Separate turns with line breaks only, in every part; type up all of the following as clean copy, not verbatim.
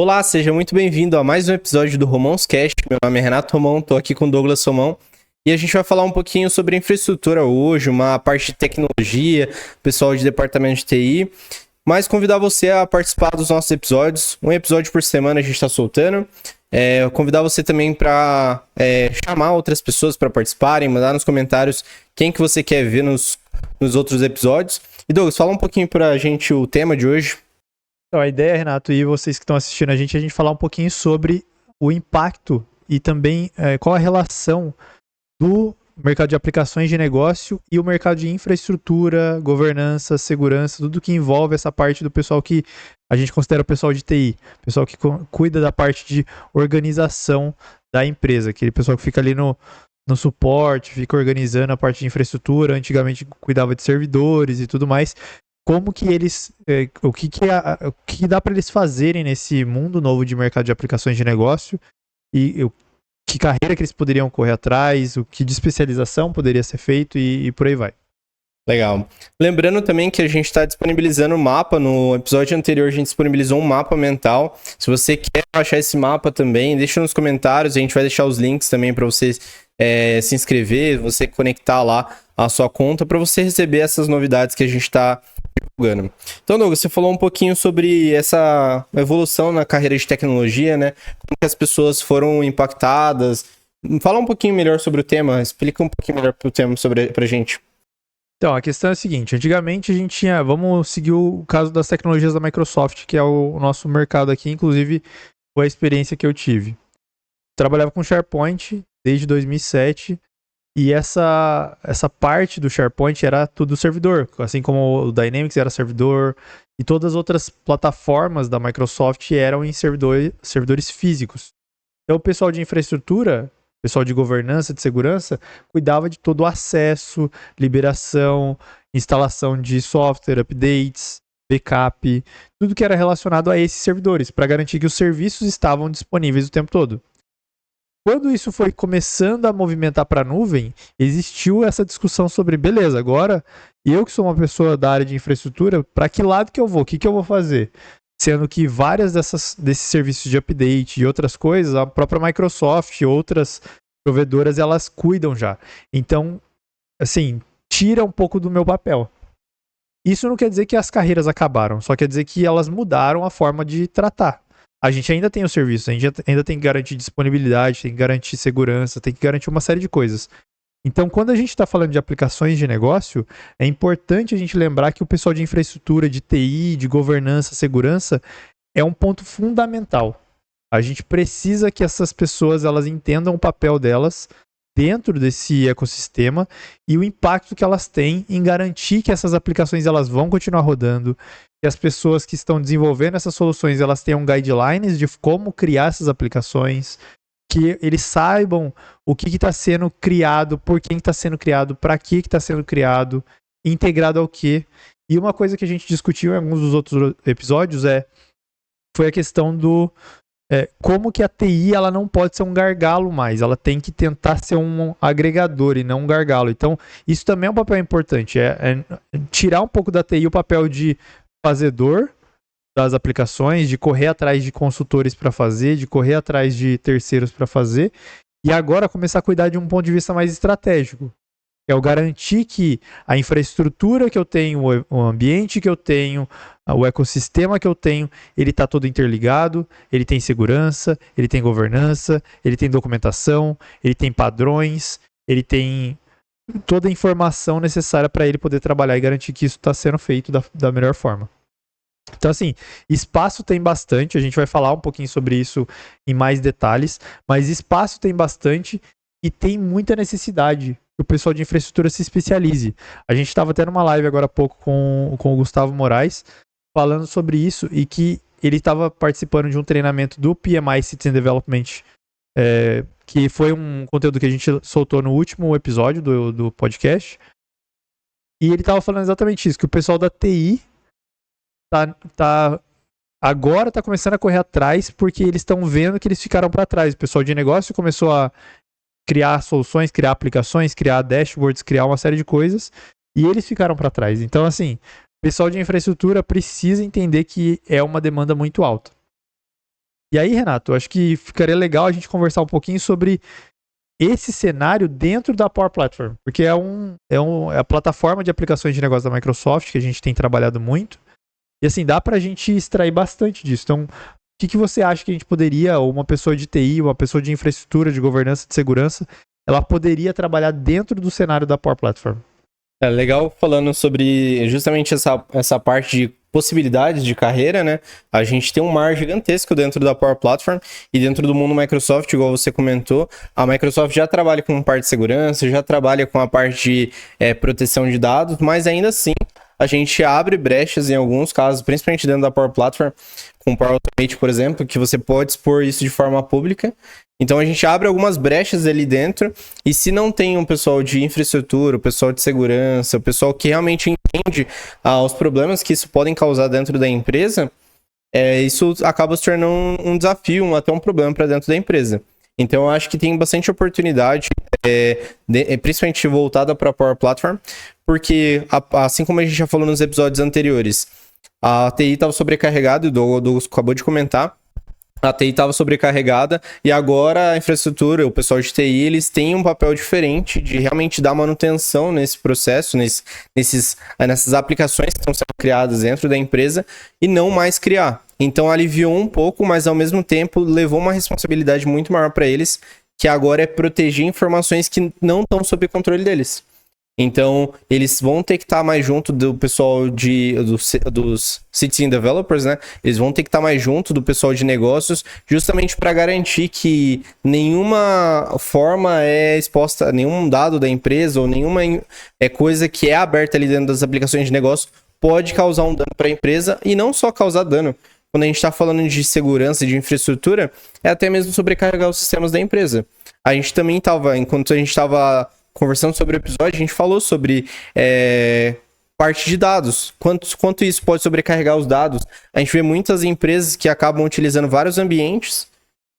Olá, seja muito bem-vindo a mais um episódio do Romãos Cast. Meu nome é Renato Romão, tô aqui com o Douglas Romão e a gente vai falar um pouquinho sobre infraestrutura hoje, uma parte de tecnologia, pessoal de departamento de TI, mas convidar você a participar dos nossos episódios. Um episódio por semana a gente está soltando. Convidar você também para chamar outras pessoas para participarem, mandar nos comentários quem que você quer ver nos outros episódios. E Douglas, fala um pouquinho pra gente o tema de hoje.
Então, a ideia, Renato, e vocês que estão assistindo a gente falar um pouquinho sobre o impacto e também qual a relação do mercado de aplicações de negócio e o mercado de infraestrutura, governança, segurança, tudo que envolve essa parte do pessoal que a gente considera o pessoal de TI, pessoal que cuida da parte de organização da empresa, aquele pessoal que fica ali no suporte, fica organizando a parte de infraestrutura, antigamente cuidava de servidores e tudo mais. Como que eles, o que dá para eles fazerem nesse mundo novo de mercado de aplicações de negócio e que carreira que eles poderiam correr atrás, o que de especialização poderia ser feito e por aí vai.
Legal. Lembrando também que a gente está disponibilizando o mapa. No episódio anterior a gente disponibilizou um mapa mental. Se você quer achar esse mapa também, deixa nos comentários. A gente vai deixar os links também para você se inscrever, você conectar lá a sua conta para você receber essas novidades que a gente está divulgando. Então, Douglas, você falou um pouquinho sobre essa evolução na carreira de tecnologia, né? Como que as pessoas foram impactadas. Fala um pouquinho melhor sobre o tema, explica um pouquinho melhor o tema pra gente.
Então, a questão é a seguinte, antigamente a gente tinha, vamos seguir o caso das tecnologias da Microsoft, que é o nosso mercado aqui, inclusive foi a experiência que eu tive. Trabalhava com SharePoint desde 2007, e essa parte do SharePoint era tudo servidor, assim como o Dynamics era servidor, e todas as outras plataformas da Microsoft eram em servidores físicos. Então o pessoal de infraestrutura, pessoal de governança, de segurança, cuidava de todo o acesso, liberação, instalação de software, updates, backup, tudo que era relacionado a esses servidores, para garantir que os serviços estavam disponíveis o tempo todo. Quando isso foi começando a movimentar para a nuvem, existiu essa discussão sobre, beleza, agora eu que sou uma pessoa da área de infraestrutura, para que lado que eu vou? O que eu vou fazer? Sendo que várias desses serviços de update e outras coisas, a própria Microsoft e outras provedoras, elas cuidam já. Então, assim, tira um pouco do meu papel. Isso não quer dizer que as carreiras acabaram, só quer dizer que elas mudaram a forma de tratar. A gente ainda tem o serviço, a gente ainda tem que garantir disponibilidade, tem que garantir segurança, tem que garantir uma série de coisas. Então, quando a gente está falando de aplicações de negócio, é importante a gente lembrar que o pessoal de infraestrutura, de TI, de governança, segurança, é um ponto fundamental. A gente precisa que essas pessoas elas entendam o papel delas dentro desse ecossistema e o impacto que elas têm em garantir que essas aplicações elas vão continuar rodando, que as pessoas que estão desenvolvendo essas soluções elas tenham guidelines de como criar essas aplicações, que eles saibam o que está sendo criado, por quem está sendo criado, para que está sendo criado, integrado ao quê. E uma coisa que a gente discutiu em alguns dos outros episódios foi a questão do como que a TI ela não pode ser um gargalo mais, ela tem que tentar ser um agregador e não um gargalo. Então, isso também é um papel importante, tirar um pouco da TI o papel de fazedor das aplicações, de correr atrás de consultores para fazer, de correr atrás de terceiros para fazer, e agora começar a cuidar de um ponto de vista mais estratégico. É o garantir que a infraestrutura que eu tenho, o ambiente que eu tenho, o ecossistema que eu tenho, ele está todo interligado, ele tem segurança, ele tem governança, ele tem documentação, ele tem padrões, ele tem toda a informação necessária para ele poder trabalhar e garantir que isso está sendo feito da melhor forma. Então, assim, espaço tem bastante, a gente vai falar um pouquinho sobre isso em mais detalhes, mas espaço tem bastante e tem muita necessidade que o pessoal de infraestrutura se especialize. A gente estava tendo uma live agora há pouco com o Gustavo Moraes, falando sobre isso e que ele estava participando de um treinamento do PMI Citizen Development, que foi um conteúdo que a gente soltou no último episódio do podcast, e ele estava falando exatamente isso, que o pessoal da TI agora está começando a correr atrás porque eles estão vendo que eles ficaram para trás. O pessoal de negócio começou a criar soluções, criar aplicações, criar dashboards, criar uma série de coisas e eles ficaram para trás. Então, assim, o pessoal de infraestrutura precisa entender que é uma demanda muito alta. E aí, Renato, eu acho que ficaria legal a gente conversar um pouquinho sobre esse cenário dentro da Power Platform, porque é a plataforma de aplicações de negócio da Microsoft que a gente tem trabalhado muito, e assim, dá pra gente extrair bastante disso. Então, o que você acha que a gente poderia, ou uma pessoa de TI, uma pessoa de infraestrutura, de governança, de segurança, ela poderia trabalhar dentro do cenário da Power Platform?
É legal falando sobre justamente essa parte de possibilidades de carreira, né? A gente tem um mar gigantesco dentro da Power Platform e dentro do mundo Microsoft, igual você comentou, a Microsoft já trabalha com parte de segurança, já trabalha com a parte de proteção de dados, mas ainda assim a gente abre brechas em alguns casos, principalmente dentro da Power Platform, com o Power Automate, por exemplo, que você pode expor isso de forma pública. Então a gente abre algumas brechas ali dentro, e se não tem um pessoal de infraestrutura, o pessoal de segurança, o pessoal que realmente entende os problemas que isso podem causar dentro da empresa, isso acaba se tornando um desafio, até um problema para dentro da empresa. Então eu acho que tem bastante oportunidade, principalmente voltada para a Power Platform, porque assim como a gente já falou nos episódios anteriores, a TI estava sobrecarregada, o Douglas acabou de comentar, a TI estava sobrecarregada e agora a infraestrutura, o pessoal de TI, eles têm um papel diferente de realmente dar manutenção nesse processo, nessas aplicações que estão sendo criadas dentro da empresa e não mais criar. Então aliviou um pouco, mas ao mesmo tempo levou uma responsabilidade muito maior para eles, que agora é proteger informações que não estão sob controle deles. Então, eles vão ter que estar mais junto do pessoal dos Citizen Developers, né? Eles vão ter que estar mais junto do pessoal de negócios, justamente para garantir que nenhuma forma é exposta, nenhum dado da empresa ou nenhuma coisa que é aberta ali dentro das aplicações de negócio pode causar um dano para a empresa, e não só causar dano. Quando a gente está falando de segurança e de infraestrutura, é até mesmo sobrecarregar os sistemas da empresa. A gente também enquanto a gente estava conversando sobre o episódio, a gente falou sobre parte de dados. Quanto isso pode sobrecarregar os dados? A gente vê muitas empresas que acabam utilizando vários ambientes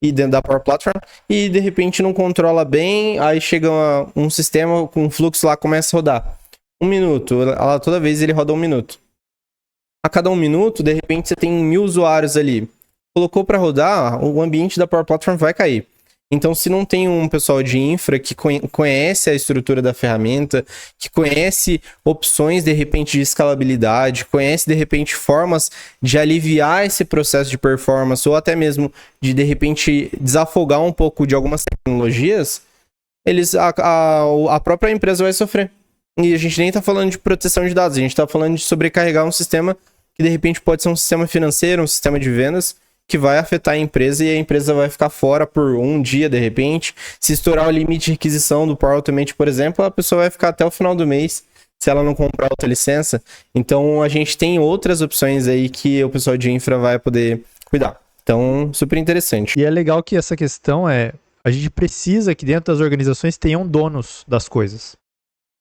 e dentro da Power Platform e de repente não controla bem, aí chega um sistema com um fluxo lá, começa a rodar 1 minuto, toda vez ele roda 1 minuto. A cada 1 minuto, de repente você tem 1000 usuários ali. Colocou para rodar, o ambiente da Power Platform vai cair. Então, se não tem um pessoal de infra que conhece a estrutura da ferramenta, que conhece opções, de repente, de escalabilidade, conhece, de repente, formas de aliviar esse processo de performance, ou até mesmo de repente, desafogar um pouco de algumas tecnologias, a própria empresa vai sofrer. E a gente nem está falando de proteção de dados, a gente está falando de sobrecarregar um sistema que, de repente, pode ser um sistema financeiro, um sistema de vendas, que vai afetar a empresa e a empresa vai ficar fora por um dia, de repente. Se estourar o limite de requisição do Power Automate, por exemplo, a pessoa vai ficar até o final do mês se ela não comprar outra licença. Então, a gente tem outras opções aí que o pessoal de infra vai poder cuidar. Então, super interessante.
E é legal que essa questão a gente precisa que dentro das organizações tenham donos das coisas.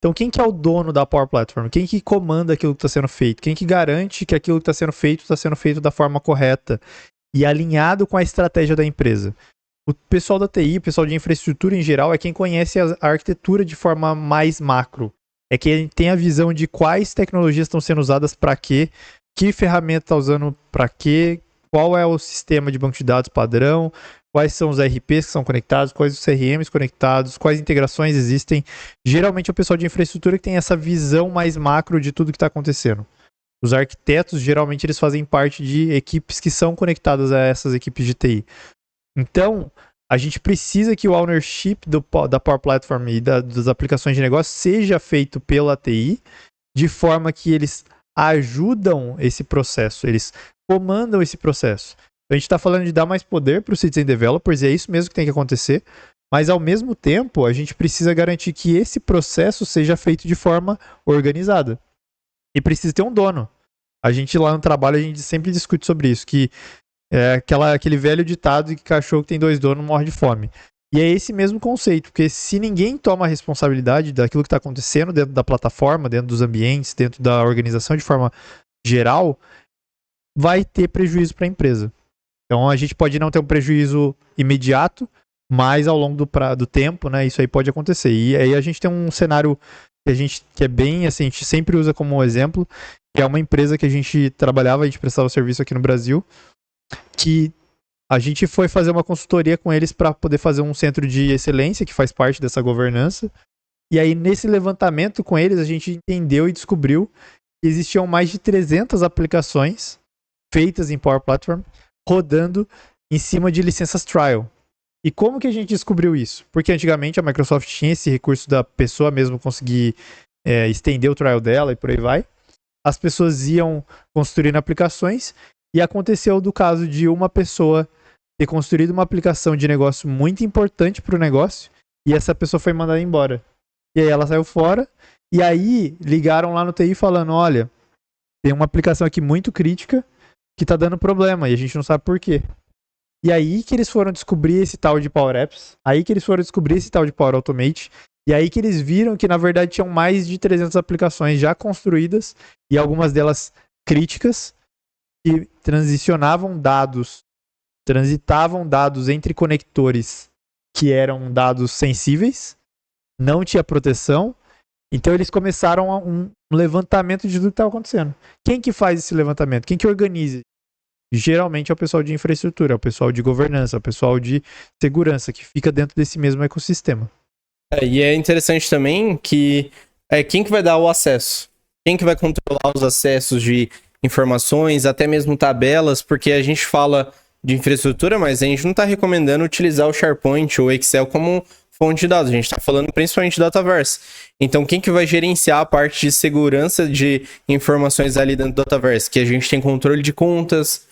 Então, quem que é o dono da Power Platform? Quem que comanda aquilo que está sendo feito? Quem que garante que aquilo que está sendo feito da forma correta e alinhado com a estratégia da empresa? O pessoal da TI, o pessoal de infraestrutura em geral, é quem conhece a arquitetura de forma mais macro. É quem tem a visão de quais tecnologias estão sendo usadas para quê, que ferramenta está usando para quê, qual é o sistema de banco de dados padrão, quais são os RPs que são conectados, quais os CRMs conectados, quais integrações existem. Geralmente é o pessoal de infraestrutura que tem essa visão mais macro de tudo que está acontecendo. Os arquitetos, geralmente, eles fazem parte de equipes que são conectadas a essas equipes de TI. Então, a gente precisa que o ownership da Power Platform e das aplicações de negócio seja feito pela TI, de forma que eles ajudam esse processo, eles comandam esse processo. Então, a gente está falando de dar mais poder para os Citizen Developers, e é isso mesmo que tem que acontecer, mas, ao mesmo tempo, a gente precisa garantir que esse processo seja feito de forma organizada. E precisa ter um dono. A gente lá no trabalho, a gente sempre discute sobre isso, que é aquele velho ditado que cachorro que tem 2 donos morre de fome. E é esse mesmo conceito, porque se ninguém toma a responsabilidade daquilo que está acontecendo dentro da plataforma, dentro dos ambientes, dentro da organização de forma geral, vai ter prejuízo para a empresa. Então a gente pode não ter um prejuízo imediato, mas ao longo do tempo, né, isso aí pode acontecer. E aí a gente tem um cenário que é bem, assim, a gente sempre usa como exemplo, que é uma empresa que a gente trabalhava, a gente prestava serviço aqui no Brasil, que A gente foi fazer uma consultoria com eles para poder fazer um centro de excelência que faz parte dessa governança. E aí, nesse levantamento com eles, a gente entendeu e descobriu que existiam mais de 300 aplicações feitas em Power Platform rodando em cima de licenças trial. E como que a gente descobriu isso? Porque antigamente a Microsoft tinha esse recurso da pessoa mesmo conseguir estender o trial dela e por aí vai. As pessoas iam construindo aplicações e aconteceu do caso de uma pessoa ter construído uma aplicação de negócio muito importante para o negócio e essa pessoa foi mandada embora. E aí ela saiu fora e aí ligaram lá no TI falando, olha, tem uma aplicação aqui muito crítica que tá dando problema e a gente não sabe por quê. E aí que eles foram descobrir esse tal de Power Apps, aí que eles foram descobrir esse tal de Power Automate, e aí que eles viram que na verdade tinham mais de 300 aplicações já construídas e algumas delas críticas que transitavam dados entre conectores que eram dados sensíveis, não tinha proteção, então eles começaram um levantamento de tudo que estava acontecendo. Quem que faz esse levantamento? Quem que organiza? Geralmente é o pessoal de infraestrutura, é o pessoal de governança, é o pessoal de segurança, que fica dentro desse mesmo ecossistema.
E é interessante também que quem que vai dar o acesso? Quem que vai controlar os acessos de informações, até mesmo tabelas, porque a gente fala de infraestrutura, mas a gente não está recomendando utilizar o SharePoint ou Excel como fonte de dados, a gente está falando principalmente de Dataverse. Então, quem que vai gerenciar a parte de segurança de informações ali dentro do Dataverse? Que a gente tem controle de contas,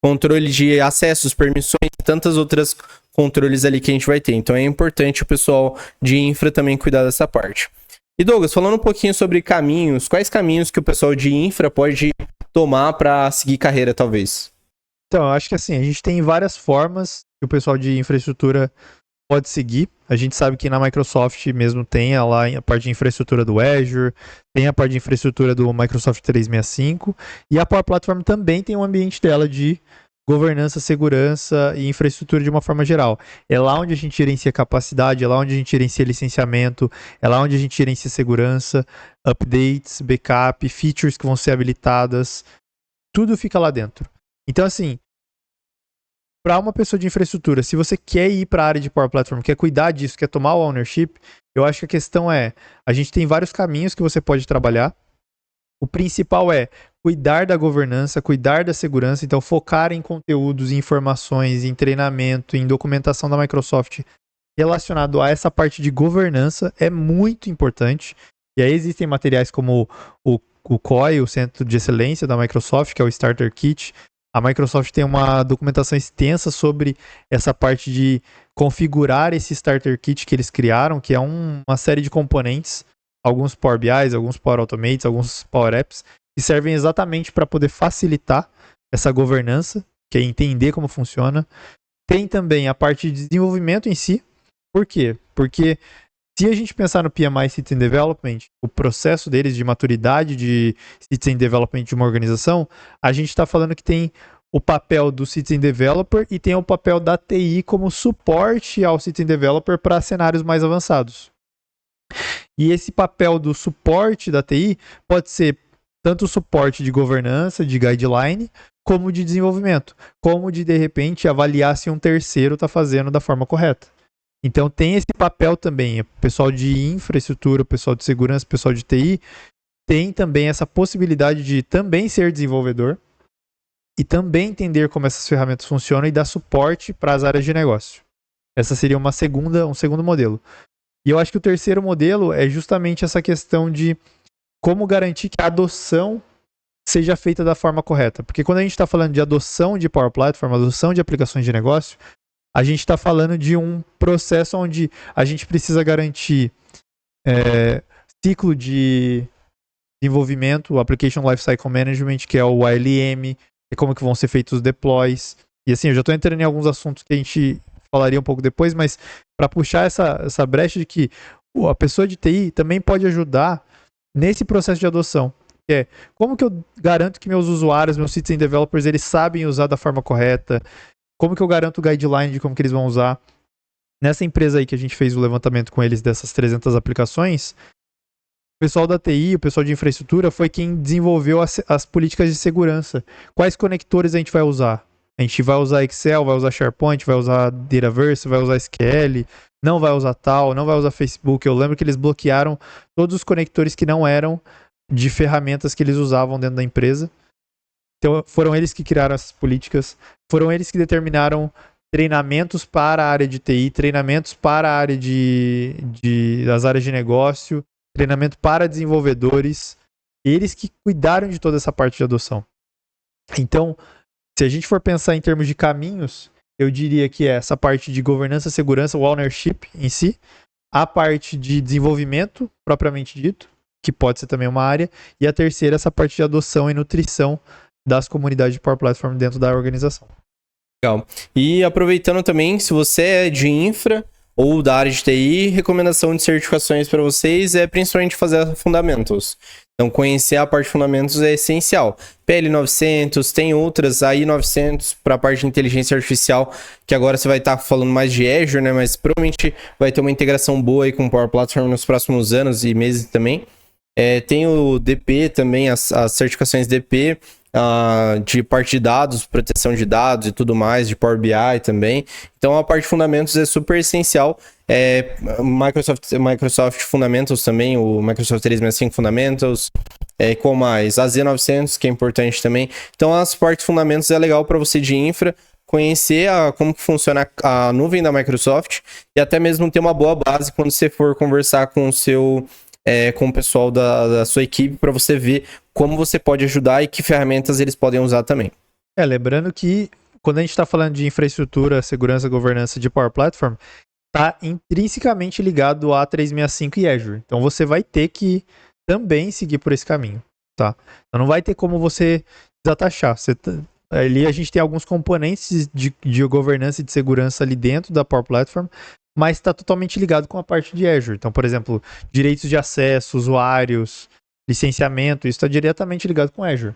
controle de acessos, permissões, tantas outras controles ali que a gente vai ter. Então, é importante o pessoal de infra também cuidar dessa parte. E Douglas, falando um pouquinho sobre caminhos, quais caminhos que o pessoal de infra pode tomar para seguir carreira, talvez?
Então, eu acho que assim, a gente tem várias formas que o pessoal de infraestrutura pode seguir. A gente sabe que na Microsoft mesmo tem lá a parte de infraestrutura do Azure, tem a parte de infraestrutura do Microsoft 365, e a Power Platform também tem um ambiente dela de governança, segurança e infraestrutura de uma forma geral. É lá onde a gente gerencia capacidade, é lá onde a gente gerencia licenciamento, é lá onde a gente gerencia segurança, updates, backup, features que vão ser habilitadas, tudo fica lá dentro. Então, assim, para uma pessoa de infraestrutura, se você quer ir para a área de Power Platform, quer cuidar disso, quer tomar o ownership, eu acho que a questão a gente tem vários caminhos que você pode trabalhar. O principal é cuidar da governança, cuidar da segurança, então focar em conteúdos, em informações, em treinamento, em documentação da Microsoft relacionado a essa parte de governança é muito importante. E aí existem materiais como o COI, o Centro de Excelência da Microsoft, que é o Starter Kit. A Microsoft tem uma documentação extensa sobre essa parte de configurar esse Starter Kit que eles criaram, que é uma série de componentes, alguns Power BIs, alguns Power Automates, alguns Power Apps, que servem exatamente para poder facilitar essa governança, que é entender como funciona. Tem também a parte de desenvolvimento em si. Por quê? Porque se a gente pensar no PMI Citizen Development, o processo deles de maturidade de Citizen Development de uma organização, a gente está falando que tem o papel do Citizen Developer e tem o papel da TI como suporte ao Citizen Developer para cenários mais avançados. E esse papel do suporte da TI pode ser tanto o suporte de governança, de guideline, como de desenvolvimento, como de repente, avaliar se um terceiro está fazendo da forma correta. Então tem esse papel também, o pessoal de infraestrutura, o pessoal de segurança, o pessoal de TI, tem também essa possibilidade de também ser desenvolvedor e também entender como essas ferramentas funcionam e dar suporte para as áreas de negócio. Essa seria um segundo modelo. E eu acho que o terceiro modelo é justamente essa questão de como garantir que a adoção seja feita da forma correta. Porque quando a gente está falando de adoção de Power Platform, adoção de aplicações de negócio, a gente está falando de um processo onde a gente precisa garantir ciclo de desenvolvimento, o Application Lifecycle Management, que é o ALM, e como que vão ser feitos os deploys. E assim, eu já estou entrando em alguns assuntos que a gente falaria um pouco depois, mas para puxar essa brecha de que a pessoa de TI também pode ajudar nesse processo de adoção. Que é, como que eu garanto que meus usuários, meus citizen developers, eles sabem usar da forma correta? Como que eu garanto o guideline de como que eles vão usar? Nessa empresa aí que a gente fez o levantamento com eles dessas 300 aplicações, o pessoal da TI, o pessoal de infraestrutura foi quem desenvolveu as políticas de segurança. Quais conectores a gente vai usar? A gente vai usar Excel, vai usar SharePoint, vai usar Dataverse, vai usar SQL, não vai usar tal, não vai usar Facebook. Eu lembro que eles bloquearam todos os conectores que não eram de ferramentas que eles usavam dentro da empresa. Então foram eles que criaram essas políticas, foram eles que determinaram treinamentos para a área de TI, treinamentos para a área das áreas de negócio, treinamento para desenvolvedores, eles que cuidaram de toda essa parte de adoção. Então, se a gente for pensar em termos de caminhos, eu diria que é essa parte de governança, segurança, o ownership em si, a parte de desenvolvimento, propriamente dito, que pode ser também uma área, e a terceira, essa parte de adoção e nutrição das comunidades de Power Platform dentro da organização.
Legal. E aproveitando também, se você é de infra ou da área de TI, recomendação de certificações para vocês é principalmente fazer Fundamentals. Então, conhecer a parte de Fundamentals é essencial. PL900, tem outras, AI900 para a parte de inteligência artificial, que agora você vai estar falando mais de Azure, né? Mas provavelmente vai ter uma integração boa aí com o Power Platform nos próximos anos e meses também. Tem o DP também, as certificações DP, de parte de dados, proteção de dados e tudo mais, de Power BI também. Então a parte de Fundamentals é super essencial. Microsoft Fundamentals também, o Microsoft 365 Fundamentals, com mais a Z900, que é importante também. Então as partes de Fundamentals é legal para você de infra, conhecer como que funciona a nuvem da Microsoft e até mesmo ter uma boa base quando você for conversar com o pessoal da sua equipe, para você ver como você pode ajudar e que ferramentas eles podem usar também.
Lembrando que quando a gente está falando de infraestrutura, segurança, governança de Power Platform, está intrinsecamente ligado a 365 e Azure. Então você vai ter que também seguir por esse caminho, tá? Então não vai ter como você desatachar. Ali a gente tem alguns componentes de governança e de segurança ali dentro da Power Platform, mas está totalmente ligado com a parte de Azure. Então, por exemplo, direitos de acesso, usuários, licenciamento, isso está diretamente ligado com Azure.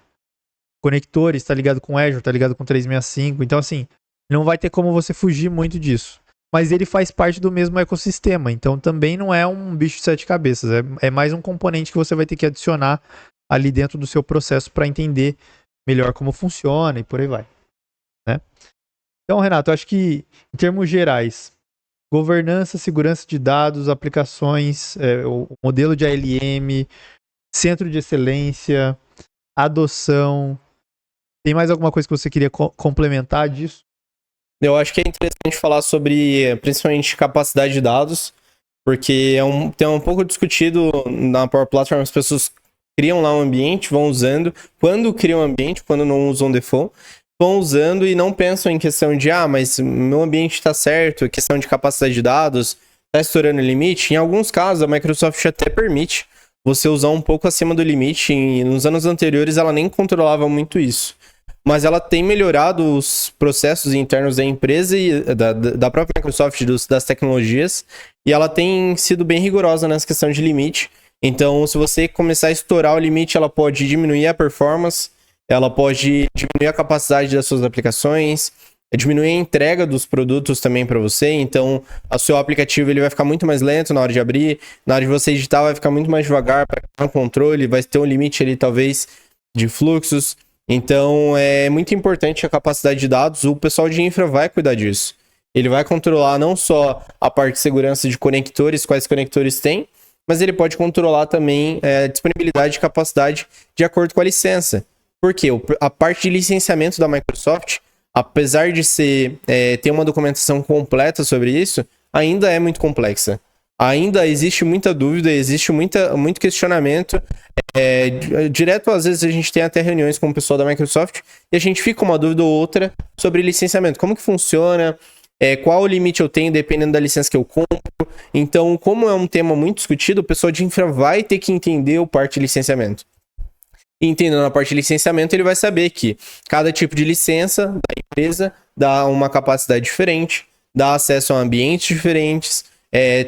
Conectores está ligado com Azure, está ligado com 365. Então, assim, não vai ter como você fugir muito disso. Mas ele faz parte do mesmo ecossistema. Então, também não é um bicho de sete cabeças. É mais um componente que você vai ter que adicionar ali dentro do seu processo para entender melhor como funciona e por aí vai, né? Então, Renato, eu acho que, em termos gerais, governança, segurança de dados, aplicações, o modelo de ALM, centro de excelência, adoção. Tem mais alguma coisa que você queria complementar disso?
Eu acho que é interessante falar sobre, principalmente, capacidade de dados, porque é um tema um pouco discutido na Power Platform. As pessoas criam lá um ambiente, vão usando. Quando criam um ambiente, quando não usam default, vão usando e não pensam em questão de, mas meu ambiente está certo, questão de capacidade de dados, está estourando o limite. Em alguns casos, a Microsoft até permite você usar um pouco acima do limite. E nos anos anteriores, ela nem controlava muito isso. Mas ela tem melhorado os processos internos da empresa e da própria Microsoft, das tecnologias, e ela tem sido bem rigorosa nessa questão de limite. Então, se você começar a estourar o limite, ela pode diminuir a performance, ela pode diminuir a capacidade das suas aplicações, diminuir a entrega dos produtos também para você. Então, o seu aplicativo ele vai ficar muito mais lento na hora de abrir, na hora de você editar vai ficar muito mais devagar para criar um controle, vai ter um limite ali talvez de fluxos. Então, é muito importante a capacidade de dados. O pessoal de infra vai cuidar disso. Ele vai controlar não só a parte de segurança de conectores, quais conectores tem, mas ele pode controlar também a disponibilidade e capacidade de acordo com a licença. Por quê? A parte de licenciamento da Microsoft, apesar de ter uma documentação completa sobre isso, ainda é muito complexa. Ainda existe muita dúvida, existe muito questionamento. Direto, às vezes, a gente tem até reuniões com o pessoal da Microsoft e a gente fica uma dúvida ou outra sobre licenciamento. Como que funciona? Qual o limite eu tenho dependendo da licença que eu compro? Então, como é um tema muito discutido, o pessoal de infra vai ter que entender o parte de licenciamento. E entendendo a parte de licenciamento, ele vai saber que cada tipo de licença da empresa dá uma capacidade diferente, dá acesso a ambientes diferentes.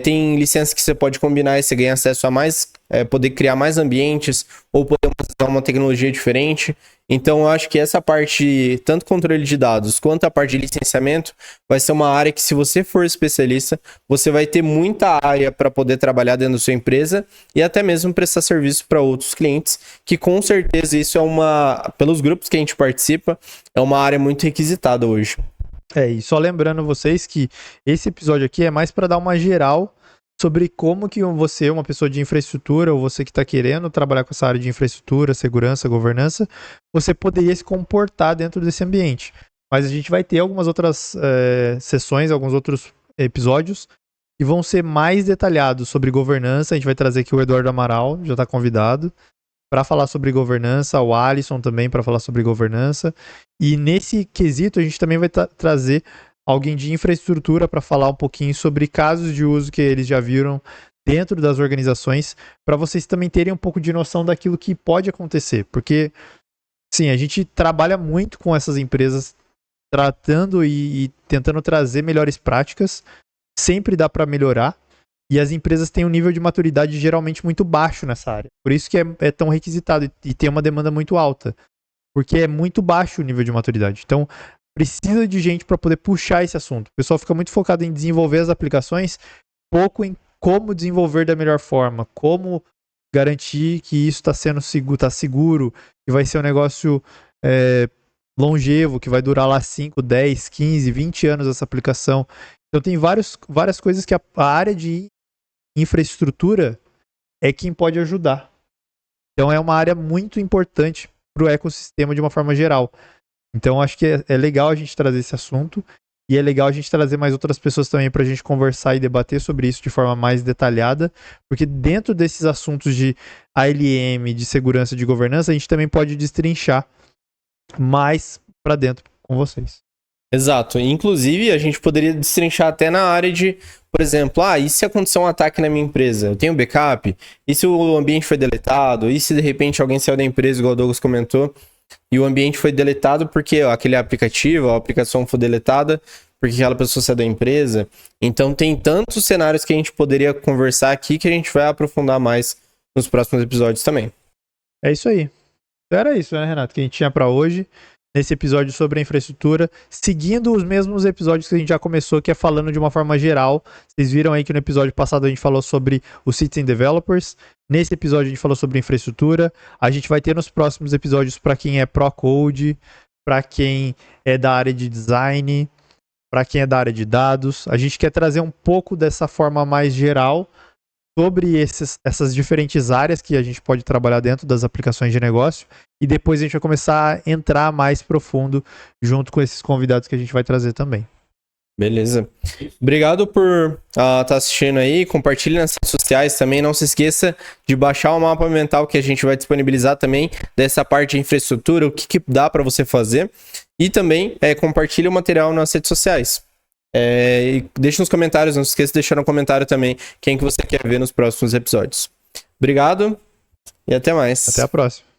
Tem licença que você pode combinar e você ganha acesso a mais, poder criar mais ambientes ou poder usar uma tecnologia diferente. Então, eu acho que essa parte, tanto controle de dados quanto a parte de licenciamento, vai ser uma área que, se você for especialista, você vai ter muita área para poder trabalhar dentro da sua empresa e até mesmo prestar serviço para outros clientes, que com certeza isso pelos grupos que a gente participa, é uma área muito requisitada hoje.
E só lembrando vocês que esse episódio aqui é mais para dar uma geral sobre como que você, uma pessoa de infraestrutura, ou você que está querendo trabalhar com essa área de infraestrutura, segurança, governança, você poderia se comportar dentro desse ambiente. Mas a gente vai ter algumas outras sessões, alguns outros episódios que vão ser mais detalhados sobre governança. A gente vai trazer aqui o Eduardo Amaral, já está convidado, para falar sobre governança, o Alisson também para falar sobre governança. E nesse quesito a gente também vai trazer alguém de infraestrutura para falar um pouquinho sobre casos de uso que eles já viram dentro das organizações, para vocês também terem um pouco de noção daquilo que pode acontecer. Porque, sim, a gente trabalha muito com essas empresas, tratando e tentando trazer melhores práticas, sempre dá para melhorar, e as empresas têm um nível de maturidade geralmente muito baixo nessa área. Por isso que é tão requisitado e tem uma demanda muito alta, porque é muito baixo o nível de maturidade. Então, precisa de gente para poder puxar esse assunto. O pessoal fica muito focado em desenvolver as aplicações, pouco em como desenvolver da melhor forma, como garantir que isso está sendo seguro, que vai ser um negócio longevo, que vai durar lá 5, 10, 15, 20 anos essa aplicação. Então tem várias coisas que a área de infraestrutura é quem pode ajudar. Então é uma área muito importante para o ecossistema de uma forma geral. Então acho que é legal a gente trazer esse assunto, e é legal a gente trazer mais outras pessoas também para a gente conversar e debater sobre isso de forma mais detalhada, porque dentro desses assuntos de ALM, de segurança, de governança, a gente também pode destrinchar mais para dentro com vocês.
Exato. Inclusive, a gente poderia destrinchar até na área de, por exemplo, e se acontecer um ataque na minha empresa? Eu tenho backup? E se o ambiente foi deletado? E se de repente alguém saiu da empresa, igual o Douglas comentou, e o ambiente foi deletado porque aquele aplicativo, a aplicação foi deletada porque aquela pessoa saiu da empresa? Então tem tantos cenários que a gente poderia conversar aqui que a gente vai aprofundar mais nos próximos episódios também.
É isso aí. Então era isso, né, Renato, que a gente tinha para hoje, nesse episódio sobre a infraestrutura, seguindo os mesmos episódios que a gente já começou, que é falando de uma forma geral. Vocês viram aí que no episódio passado a gente falou sobre os Citizen Developers, nesse episódio a gente falou sobre infraestrutura, a gente vai ter nos próximos episódios para quem é Pro-Code, para quem é da área de design, para quem é da área de dados. A gente quer trazer um pouco dessa forma mais geral sobre essas diferentes áreas que a gente pode trabalhar dentro das aplicações de negócio, e depois a gente vai começar a entrar mais profundo junto com esses convidados que a gente vai trazer também.
Beleza. Obrigado por estar assistindo aí. Compartilhe nas redes sociais também. Não se esqueça de baixar o mapa mental que a gente vai disponibilizar também dessa parte de infraestrutura, o que dá para você fazer. E também compartilhe o material nas redes sociais. E deixe nos comentários, não se esqueça de deixar no comentário também quem que você quer ver nos próximos episódios. Obrigado e até mais.
Até a próxima.